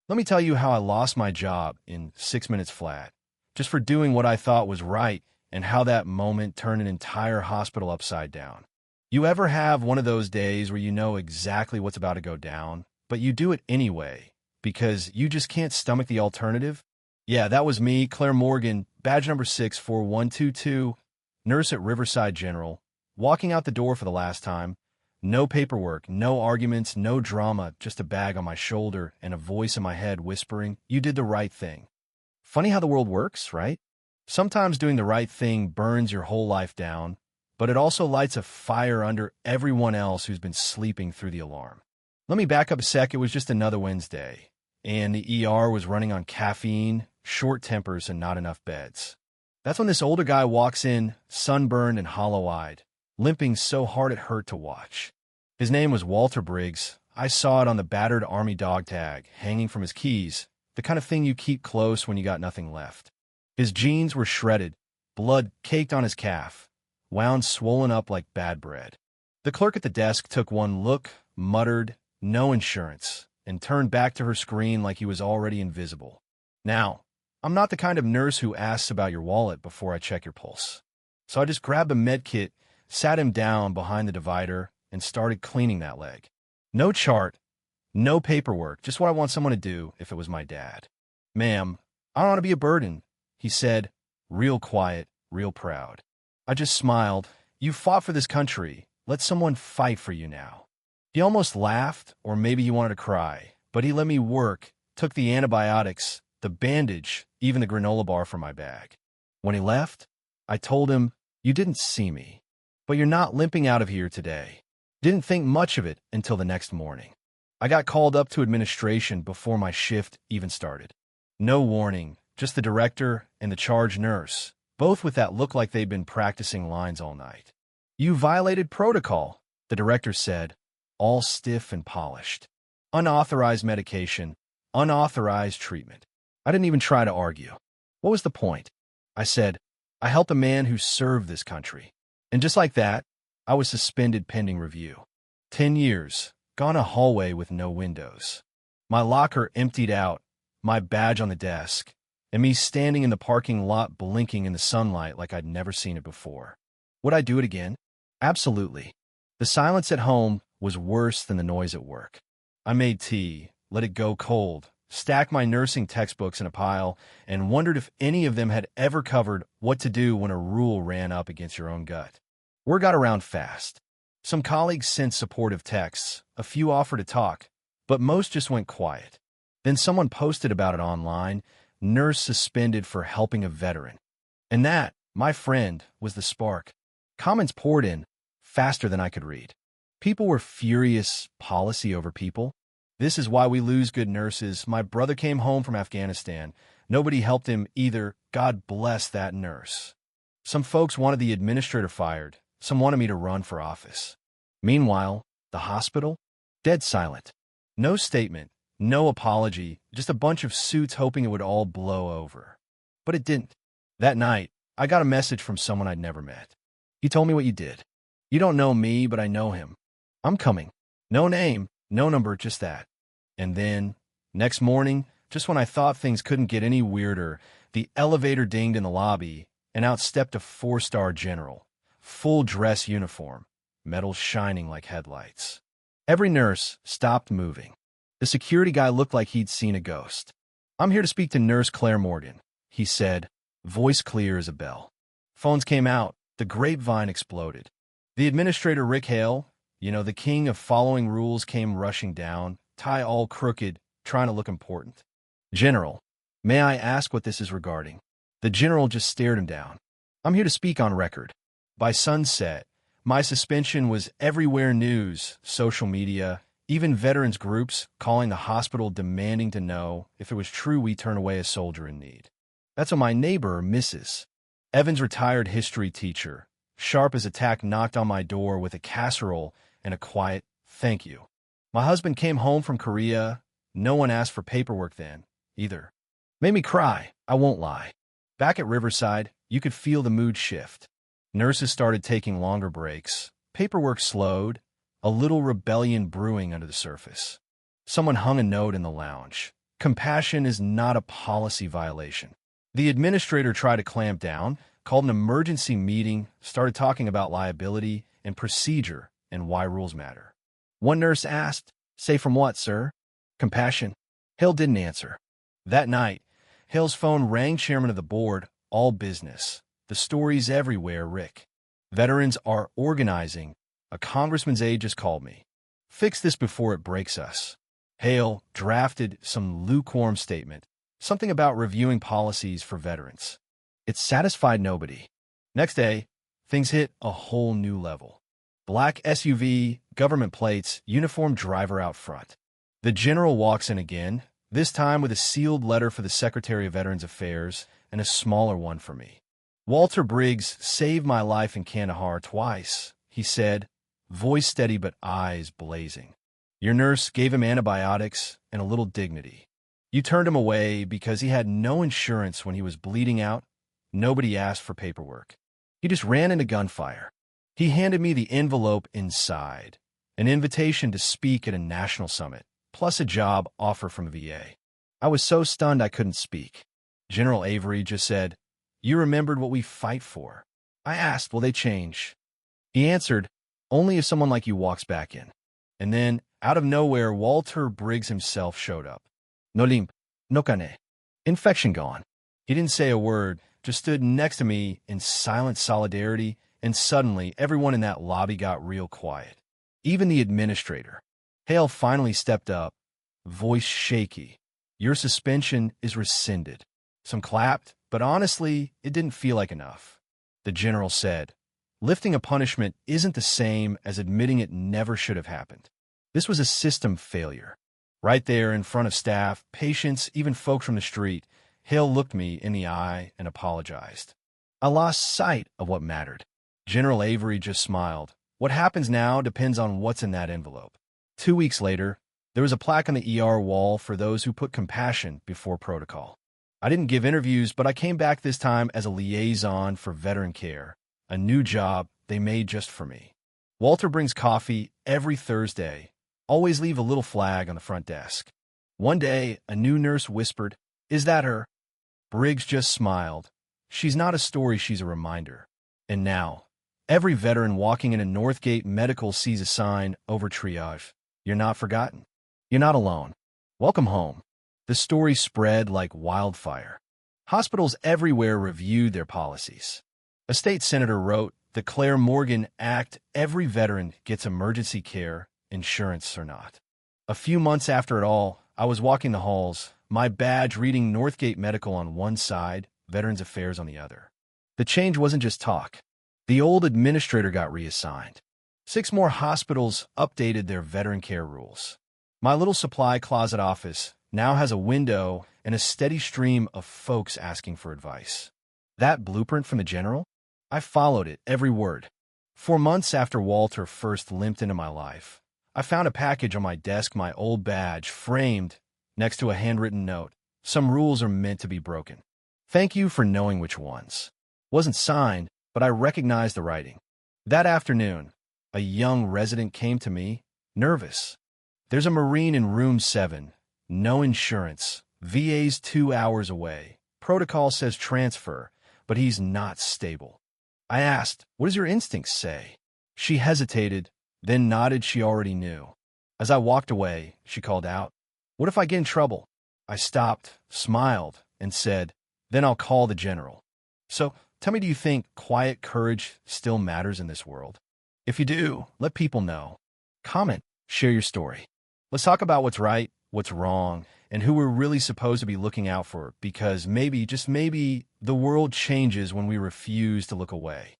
Let me tell you how I lost my job in 6 minutes flat, just for doing what I thought was right, and how that moment turned an entire hospital upside down. You ever have one of those days where you know exactly what's about to go down, but you do it anyway because you just can't stomach the alternative? Yeah, that was me, Claire Morgan, badge number 64122, nurse at Riverside General, walking out the door for the last time. No paperwork, no arguments, no drama, just a bag on my shoulder and a voice in my head whispering, "You did the right thing." Funny how the world works, right? Sometimes doing the right thing burns your whole life down, but it also lights a fire under everyone else who's been sleeping through the alarm. Let me back up a sec. It was just another Wednesday, and the ER was running on caffeine, short tempers, and not enough beds. That's when this older guy walks in, sunburned and hollow-eyed, limping so hard it hurt to watch. His name was Walter Briggs. I saw it on the battered army dog tag, hanging from his keys, the kind of thing you keep close when you got nothing left. His jeans were shredded, blood caked on his calf, wound swollen up like bad bread. The clerk at the desk took one look, muttered, "No insurance," and turned back to her screen like he was already invisible. Now, I'm not the kind of nurse who asks about your wallet before I check your pulse. So I just grabbed the med kit, sat him down behind the divider, and started cleaning that leg. No chart, no paperwork, just what I want someone to do if it was my dad. "Ma'am, I don't want to be a burden," he said, real quiet, real proud. I just smiled. "You fought for this country. Let someone fight for you now." He almost laughed, or maybe he wanted to cry, but he let me work, took the antibiotics, the bandage, even the granola bar from my bag. When he left, I told him, "You didn't see me, but you're not limping out of here today." Didn't think much of it until the next morning. I got called up to administration before my shift even started. No warning, just the director and the charge nurse, both with that look like they'd been practicing lines all night. "You violated protocol," the director said, all stiff and polished. "Unauthorized medication, unauthorized treatment." I didn't even try to argue. What was the point? I said, "I helped a man who served this country." And just like that, I was suspended pending review. 10 years, gone a hallway with no windows. My locker emptied out, my badge on the desk, and me standing in the parking lot blinking in the sunlight like I'd never seen it before. Would I do it again? Absolutely. The silence at home was worse than the noise at work. I made tea, let it go cold, stacked my nursing textbooks in a pile, and wondered if any of them had ever covered what to do when a rule ran up against your own gut. Word got around fast. Some colleagues sent supportive texts, a few offered to talk, but most just went quiet. Then someone posted about it online, "Nurse suspended for helping a veteran." And that, my friend, was the spark. Comments poured in, faster than I could read. People were furious, policy over people. "This is why we lose good nurses. My brother came home from Afghanistan. Nobody helped him either. God bless that nurse." Some folks wanted the administrator fired. Some wanted me to run for office. Meanwhile, the hospital? Dead silent. No statement, no apology, just a bunch of suits hoping it would all blow over. But it didn't. That night, I got a message from someone I'd never met. He told me what you did. "You don't know me, but I know him. I'm coming." No name, no number, just that. And then, next morning, just when I thought things couldn't get any weirder, the elevator dinged in the lobby, and out stepped a 4-star general. Full dress uniform, metal shining like headlights. Every nurse stopped moving. The security guy looked like he'd seen a ghost. "I'm here to speak to Nurse Claire Morgan," he said, voice clear as a bell. Phones came out. The grapevine exploded. The administrator, Rick Hale, the king of following rules, came rushing down, tie all crooked, trying to look important. "General, may I ask what this is regarding?" The general just stared him down. "I'm here to speak on record. By sunset, my suspension was everywhere: news, social media, even veterans groups calling the hospital demanding to know if it was true we turn away a soldier in need." That's what my neighbor, Mrs. Evans, retired history teacher, sharp as a tack, knocked on my door with a casserole and a quiet "thank you." My husband came home from Korea. No one asked for paperwork then, either. Made me cry, I won't lie. Back at Riverside, you could feel the mood shift. Nurses started taking longer breaks. Paperwork slowed, a little rebellion brewing under the surface. Someone hung a note in the lounge. Compassion is not a policy violation. The administrator tried to clamp down, called an emergency meeting, started talking about liability and procedure and why rules matter. One nurse asked, "Safe from what, sir?" "Compassion." Hale didn't answer. That night, Hale's phone rang. Chairman of the board, all business. The stories everywhere, Rick. Veterans are organizing. A congressman's aide just called me. Fix this before it breaks us. Hale drafted some lukewarm statement, something about reviewing policies for veterans. It satisfied nobody. Next day, things hit a whole new level. Black SUV, government plates, uniformed driver out front. The general walks in again, this time with a sealed letter for the Secretary of Veterans Affairs and a smaller one for me. "Walter Briggs saved my life in Kandahar twice," he said, voice steady but eyes blazing. "Your nurse gave him antibiotics and a little dignity. You turned him away because he had no insurance when he was bleeding out. Nobody asked for paperwork. He just ran into gunfire." He handed me the envelope inside, an invitation to speak at a national summit, plus a job offer from VA. I was so stunned I couldn't speak. General Avery just said, "You remembered what we fight for." I asked, "Will they change?" He answered, "Only if someone like you walks back in." And then, out of nowhere, Walter Briggs himself showed up. No limp, no cane. Infection gone. He didn't say a word, just stood next to me in silent solidarity, and suddenly everyone in that lobby got real quiet. Even the administrator. Hale finally stepped up, voice shaky. "Your suspension is rescinded." Some clapped, but honestly, it didn't feel like enough. The general said, "Lifting a punishment isn't the same as admitting it never should have happened. This was a system failure." Right there in front of staff, patients, even folks from the street, Hale looked me in the eye and apologized. I lost sight of what mattered. General Avery just smiled. What happens now depends on what's in that envelope. 2 weeks later, there was a plaque on the ER wall for those who put compassion before protocol. I didn't give interviews, but I came back this time as a liaison for veteran care, a new job they made just for me. Walter brings coffee every Thursday. Always leave a little flag on the front desk. One day, a new nurse whispered, "Is that her?" Briggs just smiled. She's not a story, she's a reminder. And now, every veteran walking into Northgate Medical sees a sign over triage. You're not forgotten. You're not alone. Welcome home. The story spread like wildfire. Hospitals everywhere reviewed their policies. A state senator wrote, "The Claire Morgan Act, every veteran gets emergency care, insurance or not." A few months after it all, I was walking the halls, my badge reading Northgate Medical on one side, Veterans Affairs on the other. The change wasn't just talk. The old administrator got reassigned. 6 more hospitals updated their veteran care rules. My little supply closet office now has a window and a steady stream of folks asking for advice. That blueprint from the general? I followed it, every word. 4 months after Walter first limped into my life, I found a package on my desk, my old badge, framed next to a handwritten note. "Some rules are meant to be broken. Thank you for knowing which ones." Wasn't signed, but I recognized the writing. That afternoon, a young resident came to me, nervous. "There's a Marine in room 7. No insurance. VA's 2 hours away. Protocol says transfer, but he's not stable." I asked, "What does your instincts say?" She hesitated, then nodded she already knew. As I walked away, she called out, "What if I get in trouble?" I stopped, smiled, and said, "Then I'll call the general." So, tell me, do you think quiet courage still matters in this world? If you do, let people know. Comment, share your story. Let's talk about what's right, what's wrong, and who we're really supposed to be looking out for, because maybe, just maybe, the world changes when we refuse to look away.